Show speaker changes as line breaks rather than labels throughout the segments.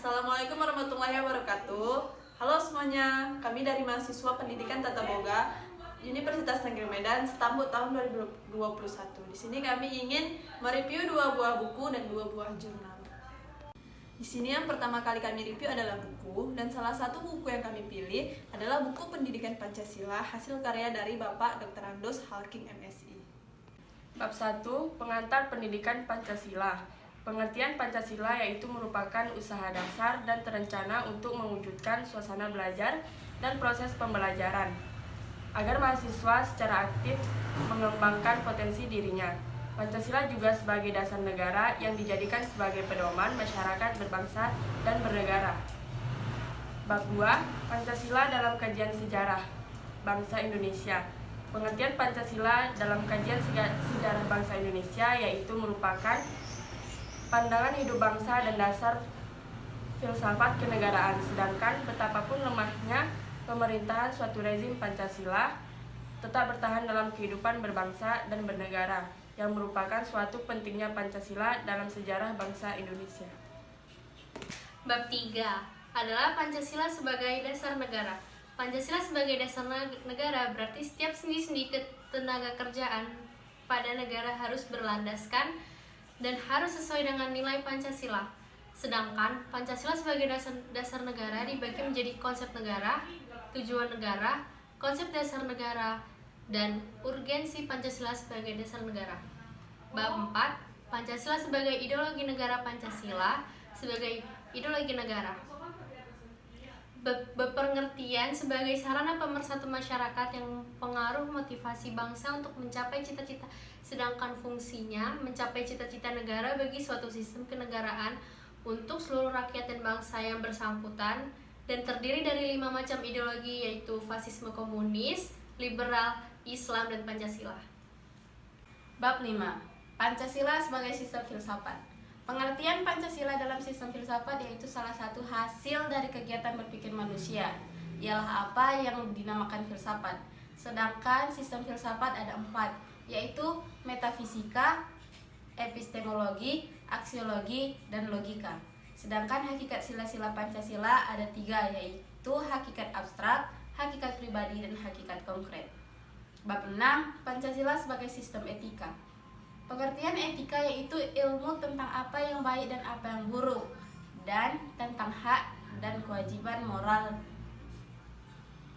Assalamualaikum warahmatullahi wabarakatuh. Halo semuanya, kami dari mahasiswa Pendidikan Tata Boga Universitas Negeri Medan Stambul tahun 2021. Di sini kami ingin mereview 2 buah buku dan 2 buah jurnal. Di sini yang pertama kali kami review adalah buku, dan salah satu buku yang kami pilih adalah buku Pendidikan Pancasila hasil karya dari Bapak Dr. Andos Halking MSI.
Bab 1. Pengantar Pendidikan Pancasila. Pengertian Pancasila yaitu merupakan usaha dasar dan terencana untuk mewujudkan suasana belajar dan proses pembelajaran, agar mahasiswa secara aktif mengembangkan potensi dirinya. Pancasila juga sebagai dasar negara yang dijadikan sebagai pedoman masyarakat berbangsa dan bernegara. Bab 2. Pancasila dalam kajian sejarah bangsa Indonesia. Pengertian Pancasila dalam kajian sejarah bangsa Indonesia yaitu merupakan pandangan hidup bangsa dan dasar filsafat kenegaraan, sedangkan betapapun lemahnya pemerintahan suatu rezim Pancasila tetap bertahan dalam kehidupan berbangsa dan bernegara, yang merupakan suatu pentingnya Pancasila dalam sejarah bangsa Indonesia.
Bab 3 adalah Pancasila sebagai dasar negara. Pancasila sebagai dasar negara berarti setiap sendi-sendi ketenaga kerjaan pada negara harus berlandaskan dan harus sesuai dengan nilai Pancasila. Sedangkan Pancasila sebagai dasar negara dibagi menjadi konsep negara, tujuan negara, konsep dasar negara, dan urgensi Pancasila sebagai dasar negara. Bab 4. Pancasila sebagai ideologi negara. Pancasila sebagai ideologi negara. Berpengertian sebagai sarana pemersatu masyarakat yang pengaruh motivasi bangsa untuk mencapai cita-cita, sedangkan fungsinya mencapai cita-cita negara bagi suatu sistem kenegaraan untuk seluruh rakyat dan bangsa yang bersangkutan, dan terdiri dari 5 macam ideologi, yaitu fasisme, komunis, liberal, Islam, dan Pancasila.
Bab 5. Pancasila sebagai sistem filsafat. Pengertian Pancasila dalam sistem filsafat yaitu salah satu hasil dari kegiatan berpikir manusia, ialah apa yang dinamakan filsafat. Sedangkan sistem filsafat ada 4, yaitu metafisika, epistemologi, aksiologi, dan logika. Sedangkan hakikat sila-sila Pancasila ada 3, yaitu hakikat abstrak, hakikat pribadi, dan hakikat konkret. Bab 6. Pancasila sebagai sistem etika. Pengertian etika yaitu ilmu tentang apa yang baik dan apa yang buruk, dan tentang hak dan kewajiban moral.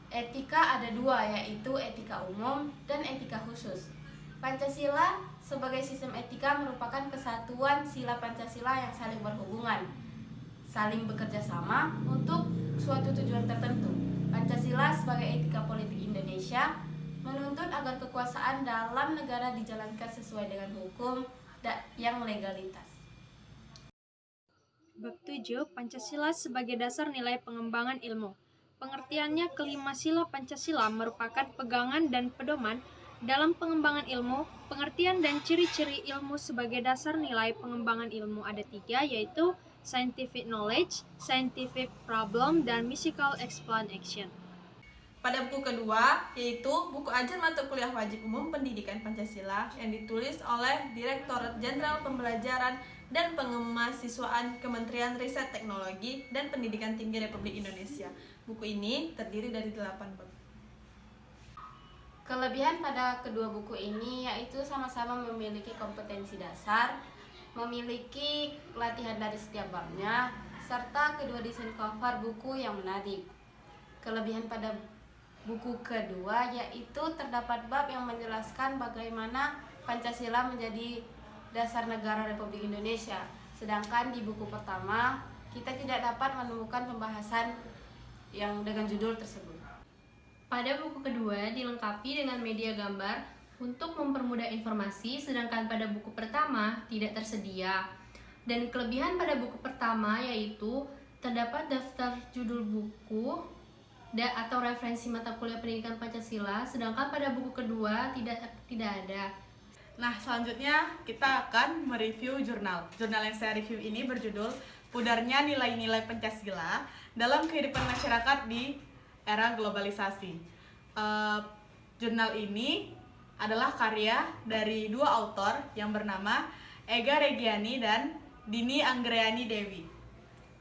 Etika ada 2, yaitu etika umum dan etika khusus. Pancasila sebagai sistem etika merupakan kesatuan sila Pancasila yang saling berhubungan, saling bekerja sama untuk suatu tujuan tertentu. Pancasila sebagai etika politik Indonesia menuntut agar kekuasaan dalam negara dijalankan sesuai dengan hukum yang legalitas.
Bab 7. Pancasila sebagai dasar nilai pengembangan ilmu. Pengertiannya, kelima sila Pancasila merupakan pegangan dan pedoman dalam pengembangan ilmu. Pengertian dan ciri-ciri ilmu sebagai dasar nilai pengembangan ilmu ada 3, yaitu scientific knowledge, scientific problem, dan musical explanation.
Pada buku kedua, yaitu buku ajar mata kuliah wajib umum Pendidikan Pancasila yang ditulis oleh Direktorat Jenderal Pembelajaran dan Pengemahsiswaan Kementerian Riset Teknologi dan Pendidikan Tinggi Republik Indonesia. Buku ini terdiri dari 8 bab.
Kelebihan pada kedua buku ini yaitu sama-sama memiliki kompetensi dasar, memiliki latihan dari setiap babnya, serta kedua desain cover buku yang menarik. Kelebihan pada buku kedua yaitu terdapat bab yang menjelaskan bagaimana Pancasila menjadi dasar negara Republik Indonesia. Sedangkan di buku pertama kita tidak dapat menemukan pembahasan yang dengan judul tersebut.
Pada buku kedua dilengkapi dengan media gambar untuk mempermudah informasi, sedangkan pada buku pertama tidak tersedia. Dan kelebihan pada buku pertama yaitu terdapat daftar judul buku atau referensi mata kuliah pendidikan Pancasila, sedangkan pada buku kedua tidak ada.
Nah, selanjutnya kita akan mereview jurnal. Jurnal yang saya review ini berjudul Pudarnya Nilai-Nilai Pancasila dalam Kehidupan Masyarakat di Era Globalisasi. Jurnal ini adalah karya dari 2 autor yang bernama Ega Regiani dan Dini Anggreani Dewi.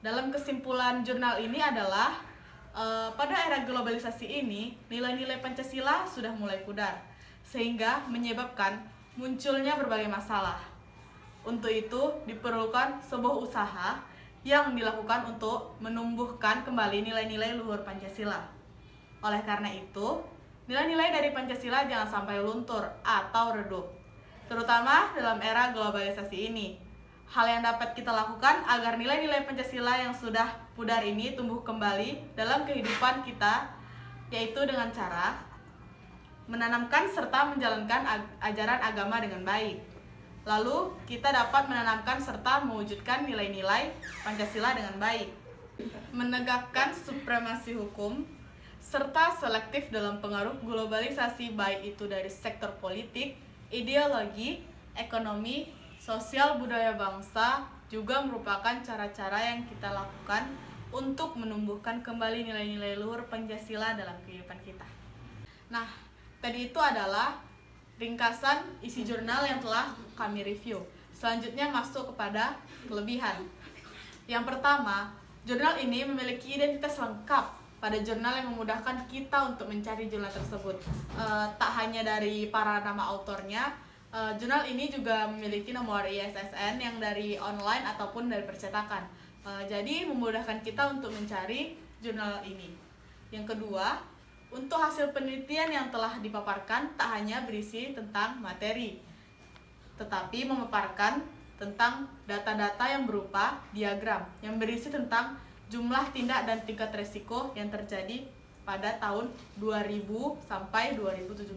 Dalam kesimpulan jurnal ini adalah pada era globalisasi ini, nilai-nilai Pancasila sudah mulai pudar, sehingga menyebabkan munculnya berbagai masalah. Untuk itu, diperlukan sebuah usaha yang dilakukan untuk menumbuhkan kembali nilai-nilai luhur Pancasila. Oleh karena itu, nilai-nilai dari Pancasila jangan sampai luntur atau redup, terutama dalam era globalisasi ini. Hal yang dapat kita lakukan agar nilai-nilai Pancasila yang sudah pudar ini tumbuh kembali dalam kehidupan kita, yaitu dengan cara menanamkan serta menjalankan ajaran agama dengan baik. Lalu, kita dapat menanamkan serta mewujudkan nilai-nilai Pancasila dengan baik. Menegakkan supremasi hukum, serta selektif dalam pengaruh globalisasi baik itu dari sektor politik, ideologi, ekonomi, sosial budaya bangsa juga merupakan cara-cara yang kita lakukan untuk menumbuhkan kembali nilai-nilai luhur Pancasila dalam kehidupan kita. Nah, tadi itu adalah ringkasan isi jurnal yang telah kami review. Selanjutnya masuk kepada kelebihan. Yang pertama, jurnal ini memiliki identitas lengkap pada jurnal yang memudahkan kita untuk mencari jurnal tersebut. Tak hanya dari para nama autornya, jurnal ini juga memiliki nomor ISSN yang dari online ataupun dari percetakan. Jadi memudahkan kita untuk mencari jurnal ini. Yang kedua, untuk hasil penelitian yang telah dipaparkan tak hanya berisi tentang materi, tetapi memaparkan tentang data-data yang berupa diagram yang berisi tentang jumlah tindak dan tingkat resiko yang terjadi pada tahun 2000 sampai 2017.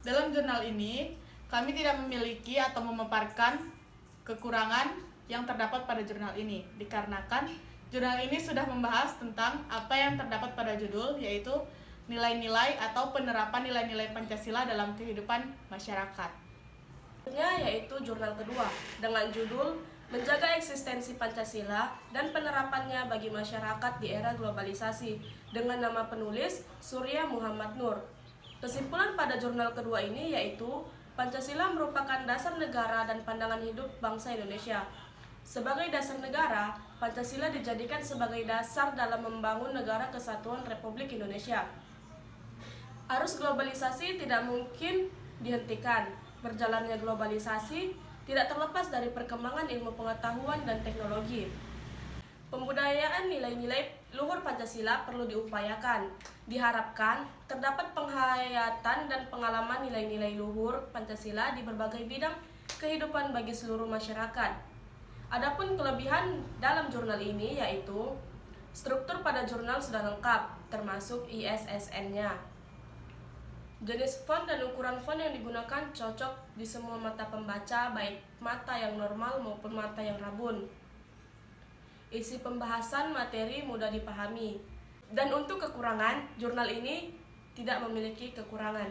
Dalam jurnal ini, kami tidak memiliki atau memaparkan kekurangan yang terdapat pada jurnal ini, dikarenakan jurnal ini sudah membahas tentang apa yang terdapat pada judul, yaitu nilai-nilai atau penerapan nilai-nilai Pancasila dalam kehidupan masyarakat.
Yaitu jurnal kedua dengan judul Menjaga Eksistensi Pancasila dan Penerapannya bagi Masyarakat di Era Globalisasi dengan nama penulis Surya Muhammad Nur. Kesimpulan pada jurnal kedua ini yaitu Pancasila merupakan dasar negara dan pandangan hidup bangsa Indonesia. Sebagai dasar negara, Pancasila dijadikan sebagai dasar dalam membangun negara kesatuan Republik Indonesia. Arus globalisasi tidak mungkin dihentikan. Berjalannya globalisasi tidak terlepas dari perkembangan ilmu pengetahuan dan teknologi. Pembudayaan nilai-nilai luhur Pancasila perlu diupayakan. Diharapkan terdapat penghayatan dan pengalaman nilai-nilai luhur Pancasila di berbagai bidang kehidupan bagi seluruh masyarakat. Adapun kelebihan dalam jurnal ini yaitu struktur pada jurnal sudah lengkap, termasuk ISSN-nya. Jenis font dan ukuran font yang digunakan cocok di semua mata pembaca, baik mata yang normal maupun mata yang rabun. Isi pembahasan materi mudah dipahami. Dan untuk kekurangan, jurnal ini tidak memiliki kekurangan.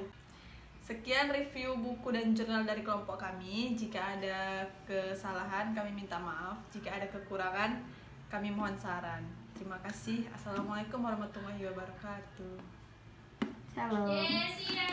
Sekian review buku dan jurnal dari kelompok kami. Jika ada kesalahan, kami minta maaf. Jika ada kekurangan, kami mohon saran. Terima kasih. Assalamualaikum warahmatullahi wabarakatuh.
Halo.
Yes, iya.